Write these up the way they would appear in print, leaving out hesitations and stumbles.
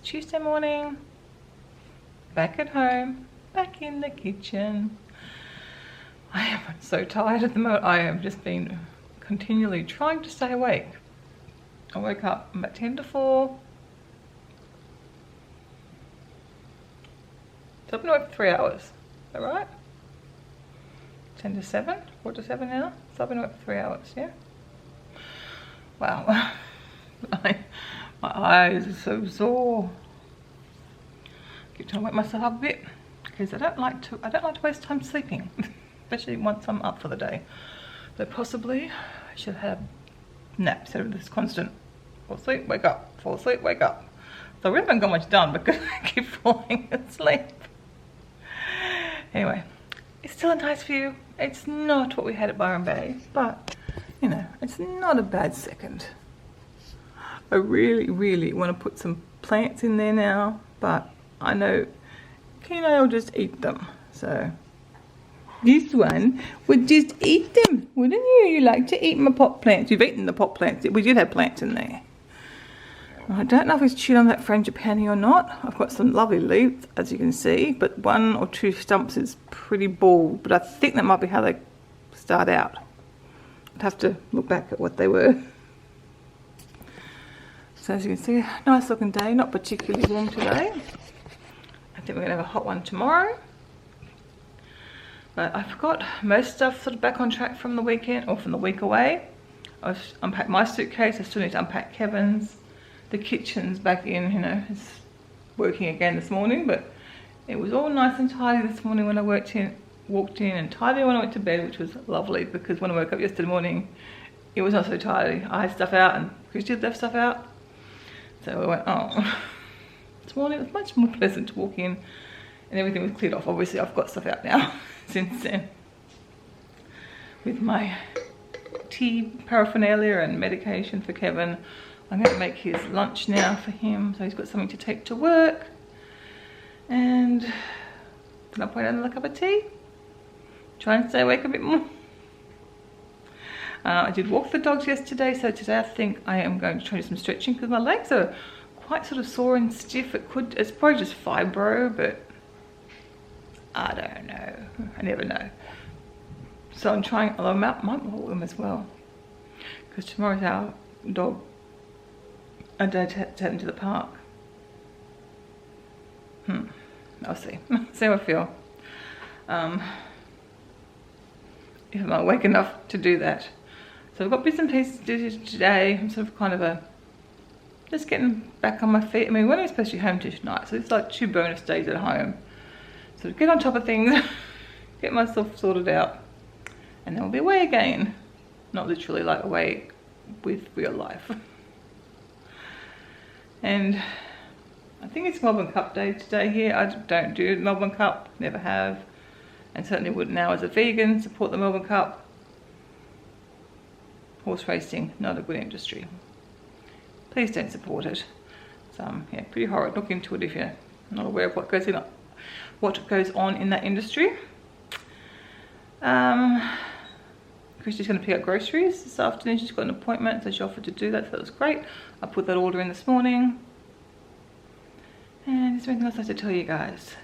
Tuesday morning, back at home, back in the kitchen. I am so tired at the moment. I have just been continually trying to stay awake. I woke up about 10 to 4. So I've been awake for 3 hours. Is that right? 10 to 7? 4 to 7 now? So I've been awake for 3 hours, yeah? Wow. My eyes are so sore. I keep trying to wake myself up a bit because I don't like to waste time sleeping, especially once I'm up for the day. So possibly I should have naps instead of this constant fall asleep, wake up, fall asleep, wake up. So I really haven't got much done because I keep falling asleep. Anyway, it's still a nice view. It's not what we had at Byron Bay, but you know, it's not a bad second. I really want to put some plants in there now, but I know Keno will just eat them. So this one would just eat them, wouldn't you? You like to eat my pot plants. You've eaten the pot plants. We did have plants in there. I don't know if it's chewed on that frangipani or not. I've got some lovely leaves, as you can see, but 1 or 2 stumps is pretty bald, but I think that might be how they start out. I'd have to look back at what they were. So as you can see, nice looking day, not particularly warm today. I think we're going to have a hot one tomorrow. But I've got most stuff sort of back on track from the weekend, or from the week away. I've unpacked my suitcase, I still need to unpack Kevin's. The kitchen's back in, you know, it's working again this morning, but it was all nice and tidy this morning when I walked in and tidy when I went to bed, which was lovely because when I woke up yesterday morning, it was not so tidy. I had stuff out and Christy had left stuff out. So I went, oh, this morning it was much more pleasant to walk in and everything was cleared off. Obviously I've got stuff out now since then. With my tea paraphernalia and medication for Kevin. I'm going to make his lunch now for him, so he's got something to take to work. And then I'll put another cup of tea. Try and stay awake a bit more. I did walk the dogs yesterday, so today I think I am going to try to do some stretching because my legs are quite sort of sore and stiff. It's probably just fibro, but I don't know. I never know. So I'm trying, although I might walk them as well, because tomorrow's our dog. I don't take him to the park. I'll see. See how I feel. If I'm awake enough to do that. So I've got bits and pieces to do today. I'm sort of kind of just getting back on my feet. I mean, when I'm supposed to be home tonight, so it's like 2 bonus days at home. So to get on top of things, get myself sorted out, and then we'll be away again. Not literally like away with real life. And I think it's Melbourne Cup Day today here. I don't do Melbourne Cup, never have, and certainly wouldn't now as a vegan support the Melbourne Cup. Horse racing, not a good industry. Please don't support it. It's yeah, pretty horrid. Look into it if you're not aware of what goes on in that industry. Christy's going to pick up groceries this afternoon. She's got an appointment, so she offered to do that, so that was great. I put that order in this morning. And is there anything else I have to tell you guys?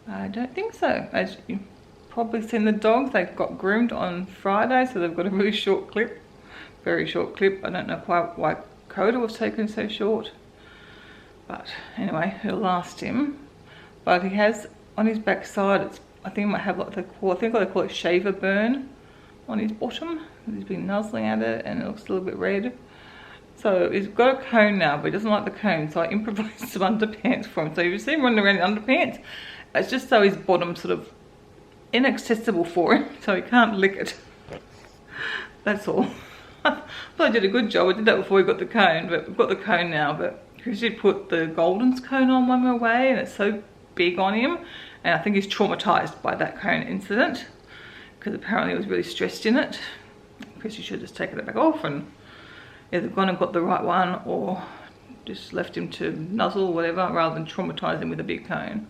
I don't think so. As you've probably seen the dogs, they got groomed on Friday, so they've got a really short clip. Very short clip. I don't know quite why Coda was taken so short. But anyway, it'll last him. But he has, on his backside, it's, I think it might have like they call it shaver burn on his bottom. He's been nuzzling at it and it looks a little bit red. So he's got a cone now, but he doesn't like the cone, so I improvised some underpants for him. So you see him running around in underpants. It's just so his bottom's sort of inaccessible for him, so he can't lick it. That's all. I thought I did a good job. I did that before we got the cone, but we've got the cone now. But because she put the Golden's cone on when we were away, and it's so big on him, and I think he's traumatized by that cone incident because apparently he was really stressed in it. Because you should have just taken it back off and either gone and got the right one or just left him to nuzzle or whatever rather than traumatize him with a big cone.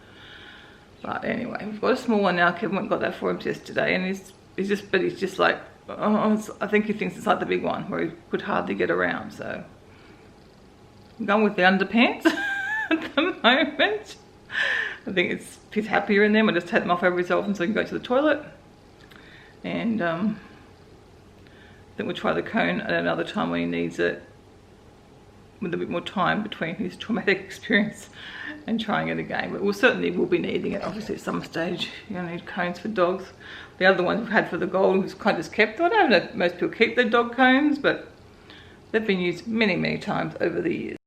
But anyway, we've got a small one now. Kevin went and got that for him yesterday, and he's just like I think he thinks it's like the big one where he could hardly get around. So I'm going with the underpants at the moment. I think he's happier in them. I just take them off every so often so he can go to the toilet. And I think we'll try the cone at another time when he needs it, with a bit more time between his traumatic experience and trying it again. But we'll certainly will be needing it obviously at some stage. You don't need cones for dogs. The other ones we've had for the gold was kind of kept. I don't know if most people keep their dog cones, but they've been used many, many times over the years.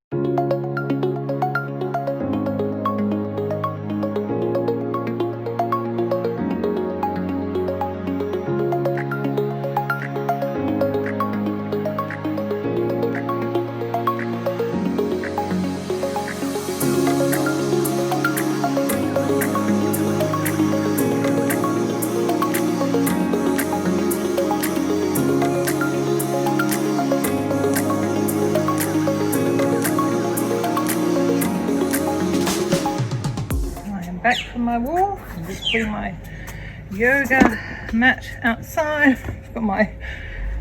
Back from my walk, I'm just putting my yoga mat outside. I've got my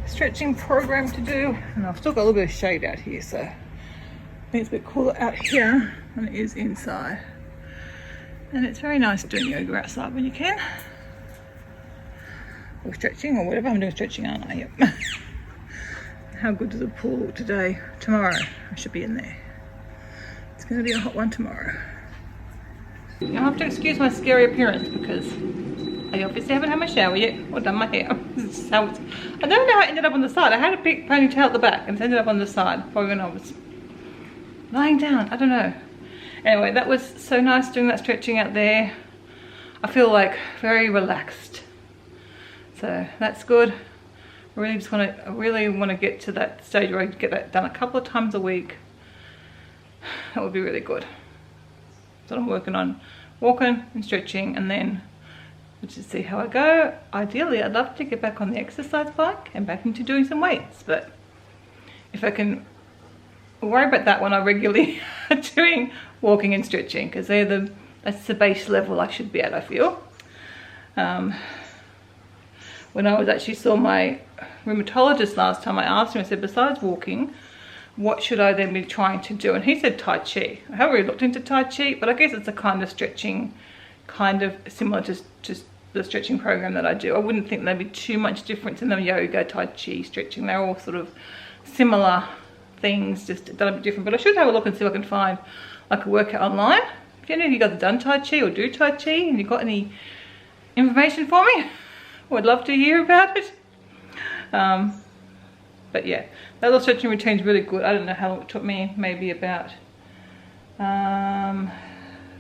stretching program to do, and I've still got a little bit of shade out here, so I think it's a bit cooler out here than it is inside. And it's very nice doing yoga outside when you can, or stretching, or whatever. I'm doing stretching, aren't I? Yep. How good does the pool look today? Tomorrow I should be in there. It's going to be a hot one tomorrow. I have to excuse my scary appearance because I obviously haven't had my shower yet or done my hair. I don't know how it ended up on the side. I had a big ponytail at the back and it ended up on the side probably when I was lying down. I don't know. Anyway, that was so nice doing that stretching out there. I feel like very relaxed. So that's good. I really want to get to that stage where I get that done a couple of times a week. That would be really good. So I'm working on walking and stretching, and then we'll just see how I go. Ideally, I'd love to get back on the exercise bike and back into doing some weights, but if I can worry about that when I regularly are doing walking and stretching, because that's the base level I should be at, I feel. When I actually saw my rheumatologist last time, I asked him, I said, besides walking, what should I then be trying to do? And he said Tai Chi. I haven't really looked into Tai Chi, but I guess it's a kind of stretching, kind of similar to the stretching program that I do. I wouldn't think there'd be too much difference in the yoga, Tai Chi, stretching. They're all sort of similar things, just done a bit different. But I should have a look and see if I can find like a workout online. If any of you guys have done Tai Chi or do Tai Chi and you've got any information for me, I would love to hear about it. But yeah, that little stretching routine is really good. I don't know how long it took me, maybe about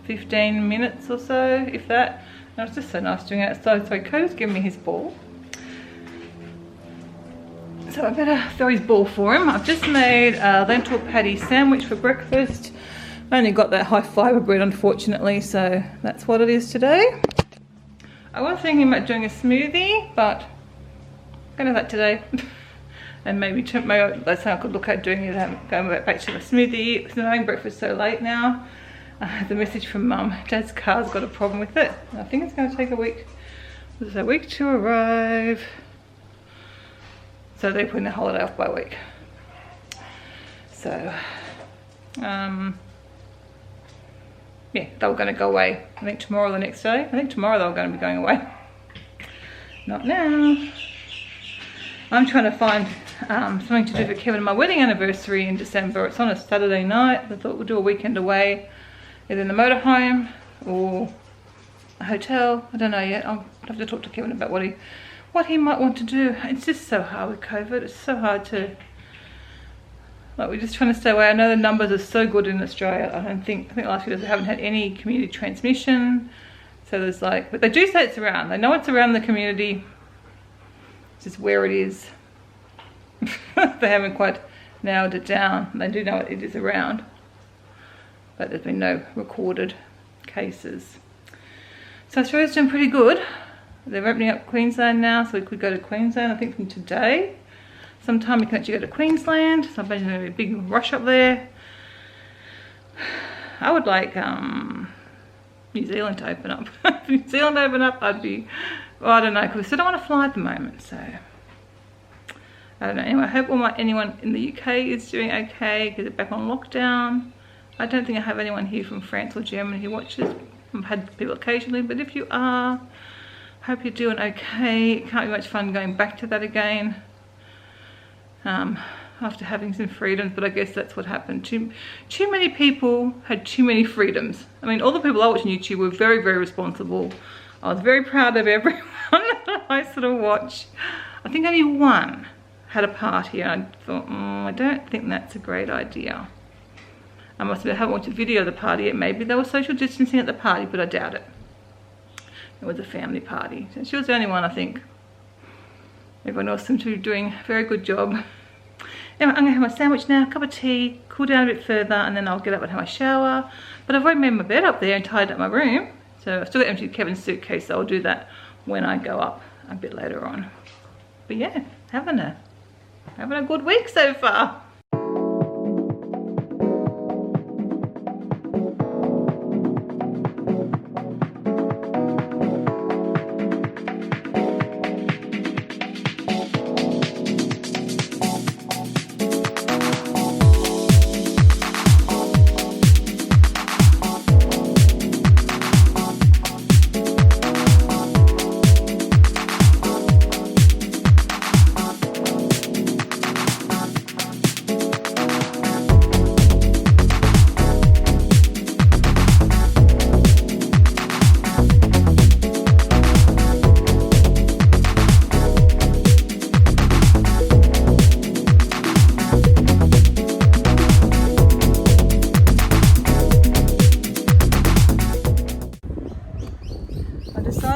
15 minutes or so, if that. And it was just so nice doing it. So Cody's giving me his ball. So I better throw his ball for him. I've just made a lentil patty sandwich for breakfast. I only got that high fibre bread, unfortunately, so that's what it is today. I was thinking about doing a smoothie, but I'm going to have that today. And maybe tomorrow, that's how I could look at doing it, going back to the smoothie. Because I'm having breakfast so late now. I had the message from Mum, Dad's car's got a problem with it. I think it's going to take a week to arrive. So they're putting the holiday off by a week. So, yeah, they were going to go away. I think tomorrow or the next day. I think tomorrow they were going to be going away. Not now. I'm trying to find something to do for Kevin. My wedding anniversary in December. It's on a Saturday night. I thought we'll do a weekend away, either in the motorhome or a hotel. I don't know yet. I'll have to talk to Kevin about what he might want to do. It's just so hard with COVID. It's so hard to, like, we're just trying to stay away. I know the numbers are so good in Australia. I think last few days they haven't had any community transmission. So there's like, but they do say it's around. They know it's around the community. It's just where it is. They haven't quite nailed it down. They do know it is around, but there's been no recorded cases. So Australia's doing pretty good. They're opening up Queensland now, so we could go to Queensland, I think from today. Sometime we can actually go to Queensland, so I imagine there'll be a big rush up there. I would like New Zealand to open up. If New Zealand open up, I'd be, well, I don't know, because I still don't want to fly at the moment, so I don't know. Anyway, I hope anyone in the UK is doing okay because they're back on lockdown. I don't think I have anyone here from France or Germany who watches. I've had people occasionally, but if you are, hope you're doing okay. It can't be much fun going back to that again after having some freedoms, but I guess that's what happened. Too many people had too many freedoms. I mean, all the people I watch on YouTube were very, very responsible. I was very proud of everyone that I sort of watch. I think only one had a party, and I thought, I don't think that's a great idea. I haven't watched a video of the party yet. Maybe they were social distancing at the party, but I doubt it. It was a family party. So she was the only one, I think. Everyone else seemed to be doing a very good job. Anyway, I'm going to have my sandwich now, a cup of tea, cool down a bit further, and then I'll get up and have my shower. But I've already made my bed up there and tied up my room. So I've still got emptied Kevin's suitcase, so I'll do that when I go up a bit later on. But yeah, having a good week so far.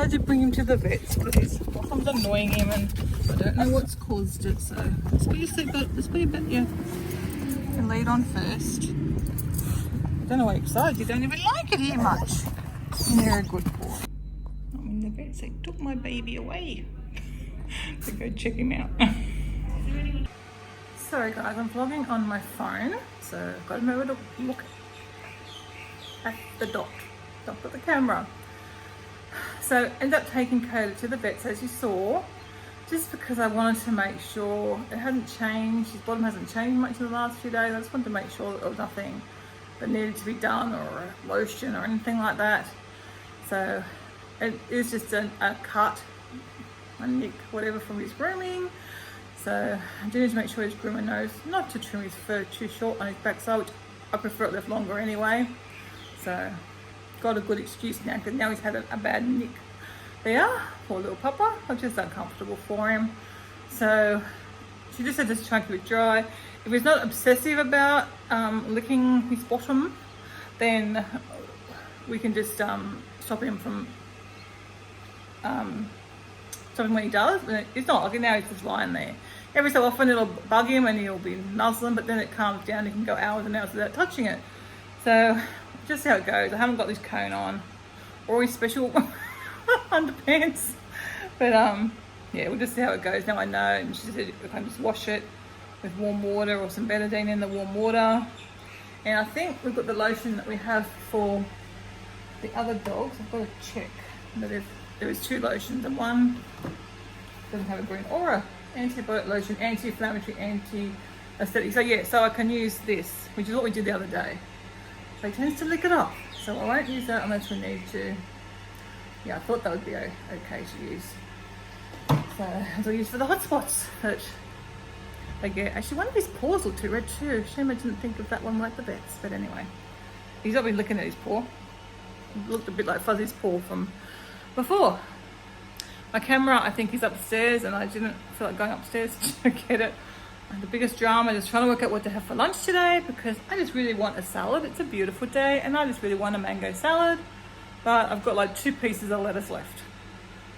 To bring him to the vets because his bottom's annoying him and I don't know what's caused it, so let's put your seatbelt, let's put your lead on first. I don't know why you're excited, you don't even like it here much. You're a good boy. I'm in the vets, they took my baby away to go check him out. Sorry guys, I'm vlogging on my phone, so I've got to remember to look at the dot with the camera. So ended up taking Coda to the vets, as you saw, just because I wanted to make sure it hadn't changed. His bottom hasn't changed much in the last few days. I just wanted to make sure that there was nothing that needed to be done, or a lotion or anything like that. So it is just a cut, a nick, whatever, from his grooming. So I do need to make sure his groomer knows not to trim his fur too short on his backside, which I prefer it left longer anyway. So got a good excuse now, because now he's had a bad nick there. Poor little papa. I'm just uncomfortable for him. So she just said just try and keep it dry. If he's not obsessive about licking his bottom, then we can just stop him from stopping when he does. But it's not like now he's just lying there. Every so often it'll bug him and he'll be nuzzling, but then it calms down. He can go hours and hours without touching it. So just how it goes. I haven't got this cone on or his special underpants, but yeah, we'll just see how it goes. Now I know, and she said I can just wash it with warm water or some betadine in the warm water. And I think we've got the lotion that we have for the other dogs. I've got to check, but there is two lotions, and one doesn't have a green aura. Antibiotic lotion, anti-inflammatory, anti-aesthetic. So yeah, so I can use this, which is what we did the other day. So he tends to lick it off, so I won't use that unless we need to. Yeah, I thought that would be okay to use. So I'll use for the hot spots that they get. Actually, one of his paws look too red too. Shame I didn't think of that one like the vets. But anyway, he's not been looking at his paw. It looked a bit like Fuzzy's paw from before. My camera, I think, is upstairs, and I didn't feel like going upstairs to get it. And the biggest drama is trying to work out what to have for lunch today, because I just really want a salad. It's a beautiful day, and I just really want a mango salad. But I've got like 2 pieces of lettuce left.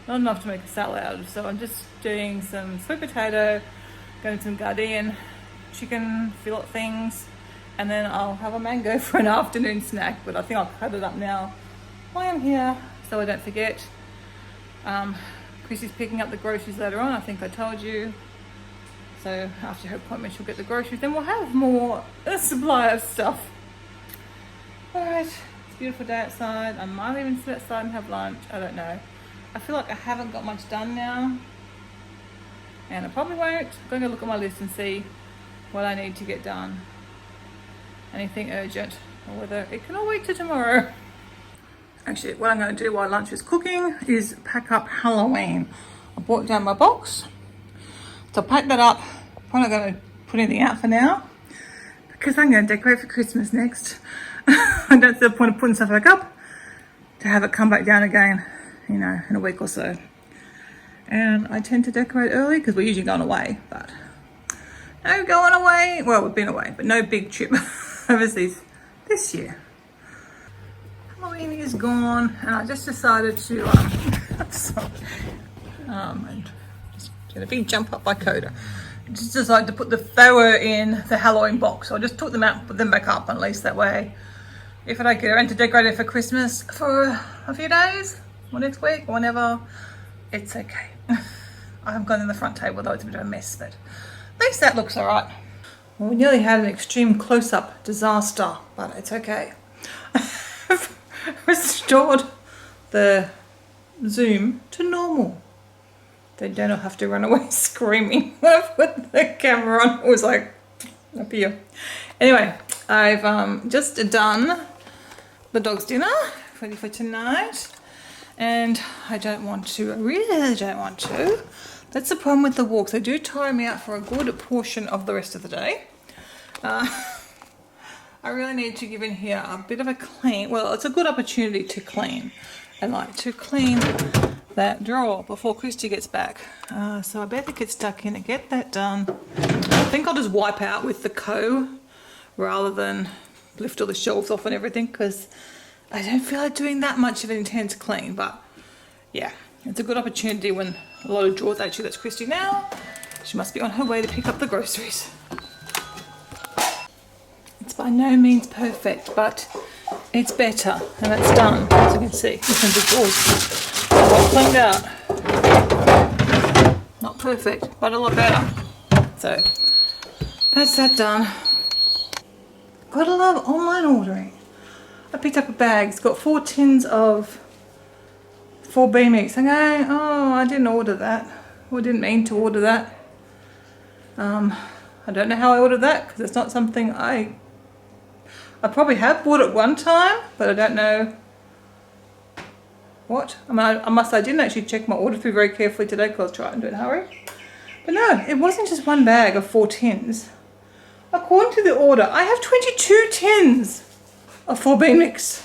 Not enough to make a salad out of, so I'm just doing some sweet potato, going some Guardian chicken fillet things, and then I'll have a mango for an afternoon snack. But I think I'll cut it up now while I'm here, so I don't forget. Chrissy's picking up the groceries later on, I think I told you. So after her appointment, she'll get the groceries. Then we'll have more supply of stuff. All right, it's a beautiful day outside. I might even sit outside and have lunch. I don't know. I feel like I haven't got much done now. and I probably won't. I'm going to look at my list and see what I need to get done. Anything urgent, or whether it can all wait till tomorrow. Actually, what I'm going to do while lunch is cooking is pack up Halloween. I brought down my box, so I'll pack that up. I'm not going to put anything out for now because I'm going to decorate for Christmas next. I don't see the point of putting stuff back up to have it come back down again, you know, in a week or so. And I tend to decorate early because we're usually going away, but no going away. Well, we've been away, but no big trip overseas this year. Halloween is gone, and I just decided to and just get a big jump up by Coda. Just decided to put they were in the Halloween box, so I just took them out and put them back up, and at least that way, if I don't get around to decorate it for Christmas for a few days, or next week, or whenever, it's okay. I haven't gone in the front table, though it's a bit of a mess, but at least that looks all right. Well, we nearly had an extreme close-up disaster, but it's okay. Restored the zoom to normal. They don't have to run away screaming when I put the camera on. It was like up here. Anyway, I've just done the dog's dinner, ready for tonight. And I really don't want to. That's the problem with the walks. They do tire me out for a good portion of the rest of the day. I really need to give in here a bit of a clean. Well, it's a good opportunity to clean. I like to clean that drawer before Christy gets back. So I better get stuck in and get that done. I think I'll just wipe out with the rather than lift all the shelves off and everything, because I don't feel like doing that much of an intense clean. But yeah, it's a good opportunity when a lot of drawers. Actually, that's Christy now. She must be on her way to pick up the groceries. It's by no means perfect, but it's better, and it's done, as you can see. Listen to the drawers. All cleaned out. Not perfect, but a lot better. So that's that done. Gotta love online ordering. I picked up a bag. It's got 4 tins of 4B mix. I'm going, oh, I didn't order that. Or didn't mean to order that. I don't know how I ordered that, because it's not something I probably have bought it one time, but I don't know what. I mean, I didn't actually check my order through very carefully today because I was trying to do it in a hurry. But no, it wasn't just one bag of 4 tins. According to the order, I have 22 tins of 4B mix.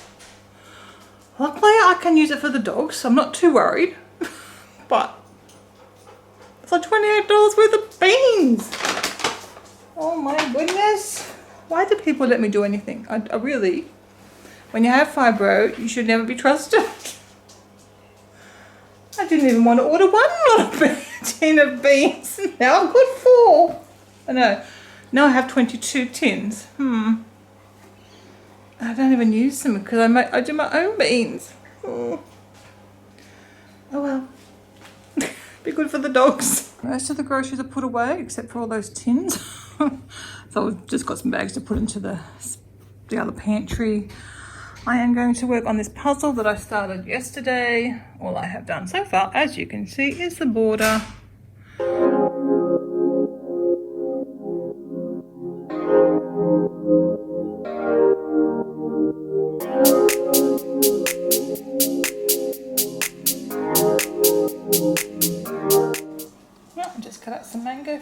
Luckily, I can use it for the dogs, so I'm not too worried. But it's like $28 worth of beans. Oh my goodness. Why do people let me do anything? I really, when you have fibro, you should never be trusted. I didn't even want to order one tin of beans. Now I've got 4. I know. Now I have 22 tins. I don't even use them because I do my own beans. Oh well. Be good for the dogs. Most of the groceries are put away except for all those tins. So I've just got some bags to put into the other pantry. I am going to work on this puzzle that I started yesterday. All I have done so far, as you can see, is the border.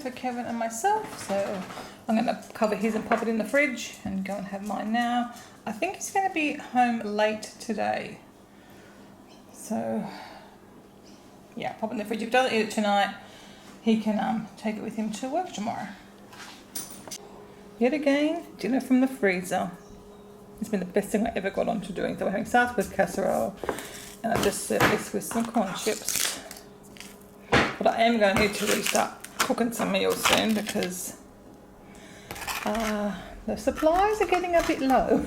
For Kevin and myself, so I'm going to cover his and pop it in the fridge and go and have mine now. I think he's going to be home late today, so yeah, pop it in the fridge. If he doesn't eat it tonight, he can take it with him to work tomorrow. Yet again, dinner from the freezer. It's been the best thing I ever got onto doing. So we're having Southwest casserole, and I just served this with some corn chips. But I am going to need to restart cooking some meals soon because the supplies are getting a bit low.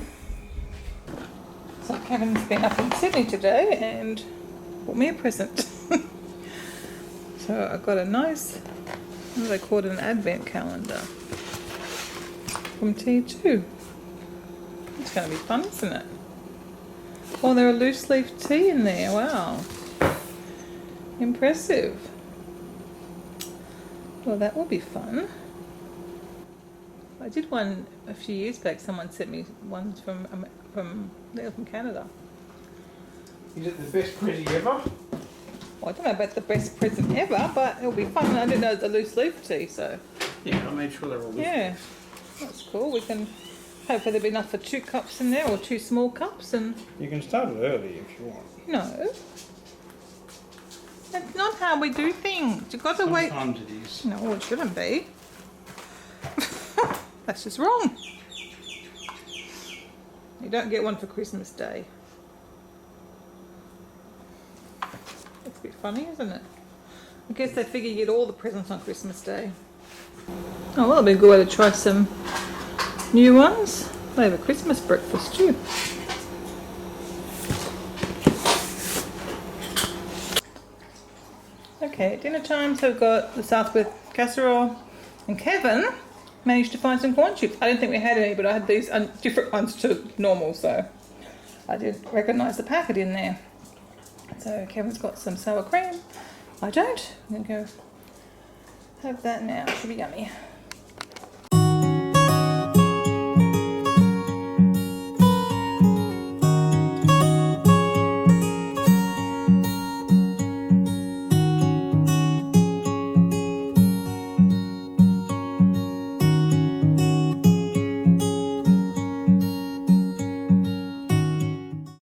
So Kevin's been up in Sydney today and bought me a present. So I got a nice, what do they call it, an advent calendar from T2. It's going to be fun, isn't it? Oh, there are loose leaf tea in there. Wow. Impressive. Well, that will be fun. I did one a few years back. Someone sent me one from Canada. Is it the best present ever? Well, I don't know about the best present ever, but it'll be fun. I didn't know it's a loose leaf tea, so. Yeah, I made sure they're all loose. Yeah, that's cool. We can hopefully there'll be enough for 2 cups in there, or 2 small cups, and. You can start it early if you want. No. That's not how we do things. You've got to wait. Sometimes it is. No, it shouldn't be. That's just wrong. You don't get one for Christmas Day. That's a bit funny, isn't it? I guess they figure you get all the presents on Christmas Day. Oh, well, it'll be a good way to try some new ones. They have a Christmas breakfast too. Okay, dinner time. So we've got the Southwest casserole, and Kevin managed to find some corn chips. I didn't think we had any, but I had these different ones to normal, so I did recognise the packet in there. So Kevin's got some sour cream. I don't. I'm going to go have that now. Should be yummy.